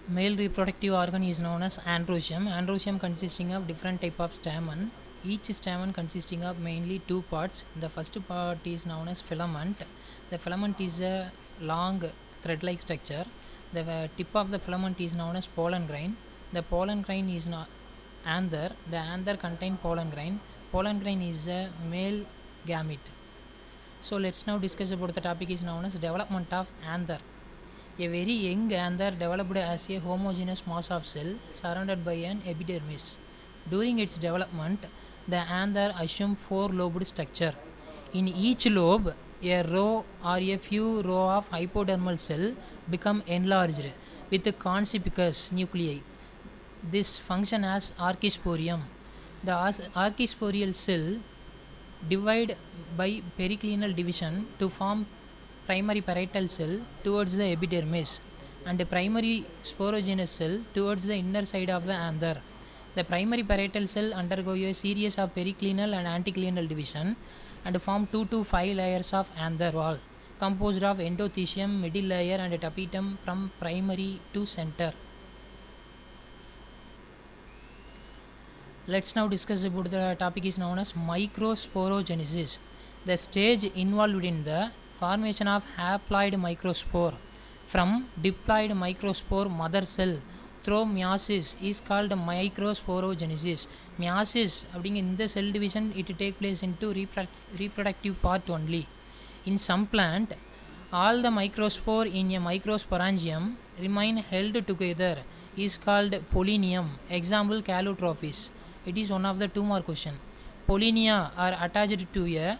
Male reproductive organ is known as androecium. Androecium consisting of different type of stamen. Each stamen consisting of mainly two parts. The first part is known as filament. The filament is a long thread-like structure. The tip of the filament is known as pollen grain. The pollen grain is not anther. The anther contain pollen grain. Pollen grain is a male gamete. So let's now discuss about the topic is known as development of anther. A very young anther developed as a homogeneous mass of cell surrounded by an epidermis. During its development, the anther assumed four-lobed structure. In each lobe, a row or a few row of hypodermal cell become enlarged with conspicuous nuclei. This function as archisporium. The archisporial cell divide by periclinal division to form primary parietal cell towards the epidermis and the primary sporogenous cell towards the inner side of the anther. The primary parietal cell undergo a series of periclinal and anticlinal division and form 2 to 5 layers of anther wall composed of endothecium, middle layer and tapetum from primary to center. Let's now discuss about the topic is known as microsporogenesis. The stage involved in the formation of haploid microspore from diploid microspore mother cell through meiosis is called microsporogenesis. Meiosis in the cell division it take place into reproductive part only. In some plant, all the microspore in a microsporangium remain held together is called pollinium. Example Calotropis. It is one of the 2 mark question. Pollinia are attached to a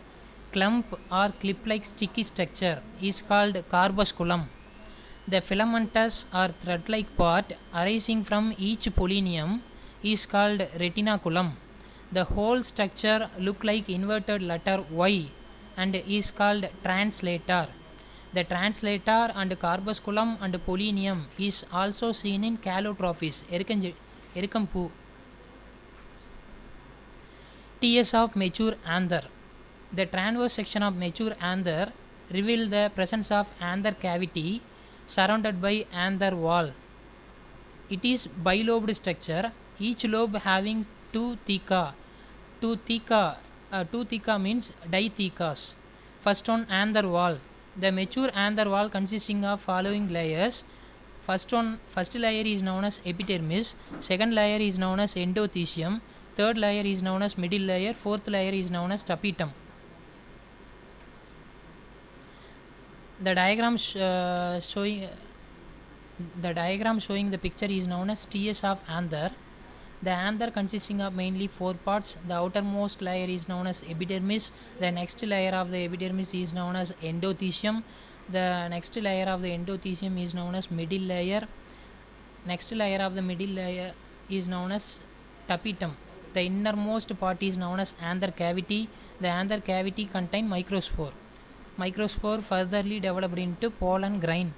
clump or clip-like sticky structure is called corpusculum. The filamentous or thread-like part arising from each pollinium is called retinaculum. The whole structure look like inverted letter Y and is called translator. The translator and corpusculum and pollinium is also seen in Calotropis. Ericampu. TS of mature anther. The transverse section of mature anther reveal the presence of anther cavity surrounded by anther wall. It is bilobed structure, each lobe having two theca. Two theca means dithecas. First on anther wall. The mature anther wall consisting of following layers. First layer is known as epidermis, second layer is known as endothecium, third layer is known as middle layer, fourth layer is known as tapetum. The diagram showing the picture is known as TS of anther. The anther consisting of mainly 4 parts. The outermost layer is known as epidermis. The next layer of the epidermis is known as endothecium. The next layer of the endothecium is known as middle layer. Next layer of the middle layer is known as tapetum. The innermost part is known as anther cavity. The anther cavity contain microspore. Microspore furtherly developed into pollen grain.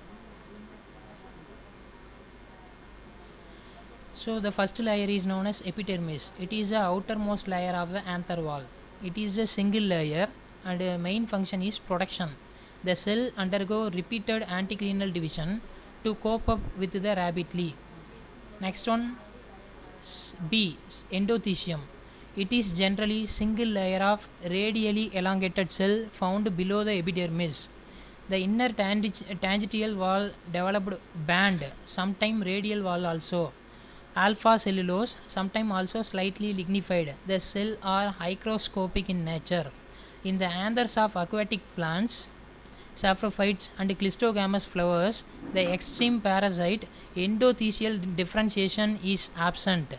So the first layer is known as epidermis. It is the outermost layer of the anther wall. It is a single layer and main function is protection. The cell undergo repeated anticlinal division to cope up with the rapidly. Next one B. Endothecium. It is generally single layer of radially elongated cell found below the epidermis. The inner tangential wall developed band, sometime radial wall also. Alpha cellulose, sometimes also slightly lignified. The cell are hygroscopic in nature. In the anthers of aquatic plants, saprophytes and clistogamous flowers, the extreme parasite endothelial differentiation is absent.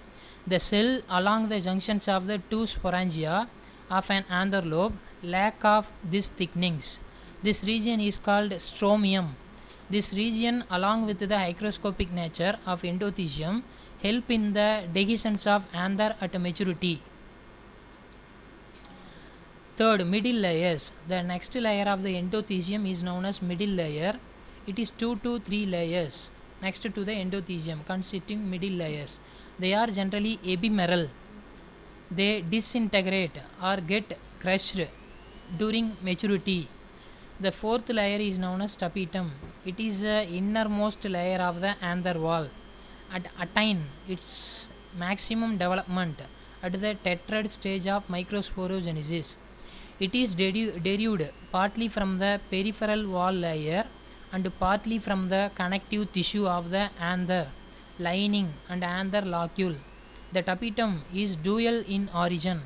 The cell along the junctions of the two sporangia of an anther lobe lack of these thickenings. This region is called stromium. This region along with the hygroscopic nature of endothecium help in the dehiscence of anther at maturity. Third, middle layers. The next layer of the endothecium is known as middle layer. It is 2 to 3 layers next to the endothecium consisting middle layers. They are generally epimeral. They disintegrate or get crushed during maturity. The fourth layer is known as tapetum. It is the innermost layer of the anther wall. attain its maximum development at the tetrad stage of microsporogenesis. It is derived partly from the peripheral wall layer and partly from the connective tissue of the anther lining and anther locule. The tapetum is dual in origin.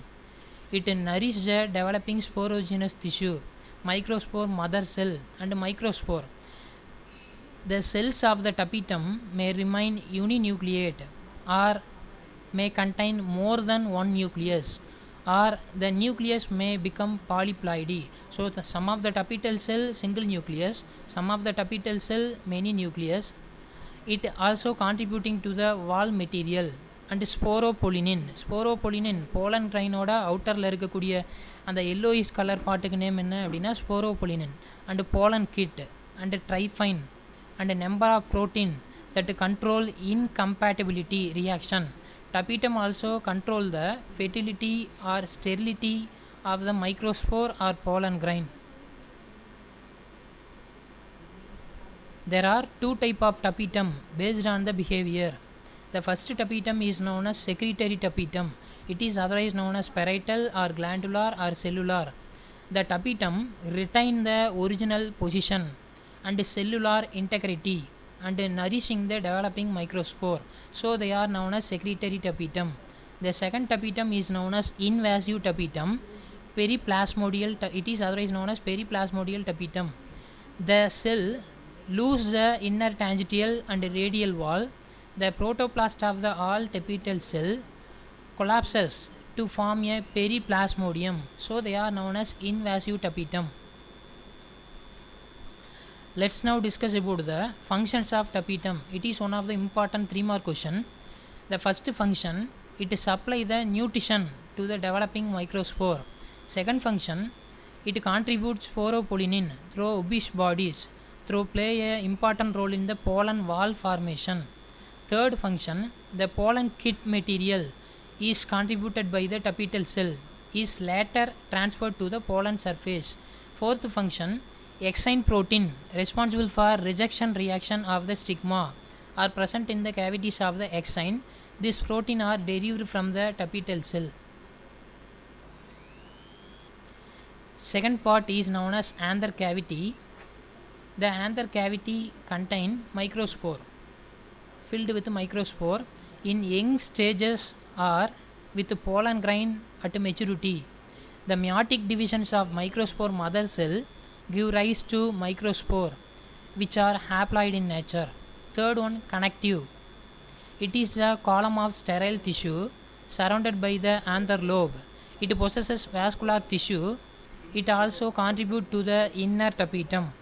It nourishes the developing sporogenous tissue, microspore mother cell, and microspore. The cells of the tapetum may remain uninucleate or may contain more than one nucleus, or the nucleus may become polyploidy. So some of the tapetal cell single nucleus, some of the tapetal cell many nucleus. It also contributing to the wall material. And sporopollenin pollen கிரைனோட அவுட்டரில் இருக்கக்கூடிய அந்த yellowish colour பார்ட்டுக்கு name என்ன அப்படின்னா sporopollenin. And pollen kit and tryphine and number of protein that control incompatibility reaction. Tapetum also control the fertility or sterility of the microspore or pollen grain. There are two types of tapetum based on the behavior. The first tapetum is known as secretory tapetum. It is otherwise known as parietal or glandular or cellular. The tapetum retain the original position and cellular integrity and nourishing the developing microspore. So they are known as secretory tapetum. The second tapetum is known as invasive tapetum. Periplasmodial, it is otherwise known as periplasmodial tapetum. The cell loses the inner tangential and radial wall. The protoplast of the all tapetal cell collapses to form a periplasmodium. So they are known as invasive tapetum. Let's now discuss about the functions of tapetum. It is one of the important 3-mark question. The first function, it supply the nutrition to the developing microspore. Second function, it contributes sporopolinin through obese bodies through play a important role in the pollen wall formation. Third function, the pollen kit material is contributed by the tapetal cell is later transferred to the pollen surface. Fourth function, exine protein responsible for rejection reaction of the stigma are present in the cavities of the exine. This protein are derived from the tapetal cell. Second part is known as anther cavity. The anther cavity contain microspore filled with microspore in young stages or with pollen grain at maturity. The meiotic divisions of microspore mother cell give rise to microspore which are haploid in nature. Third one, connective. It is the column of sterile tissue surrounded by the anther lobe. It possesses vascular tissue. It also contributes to the inner tapetum.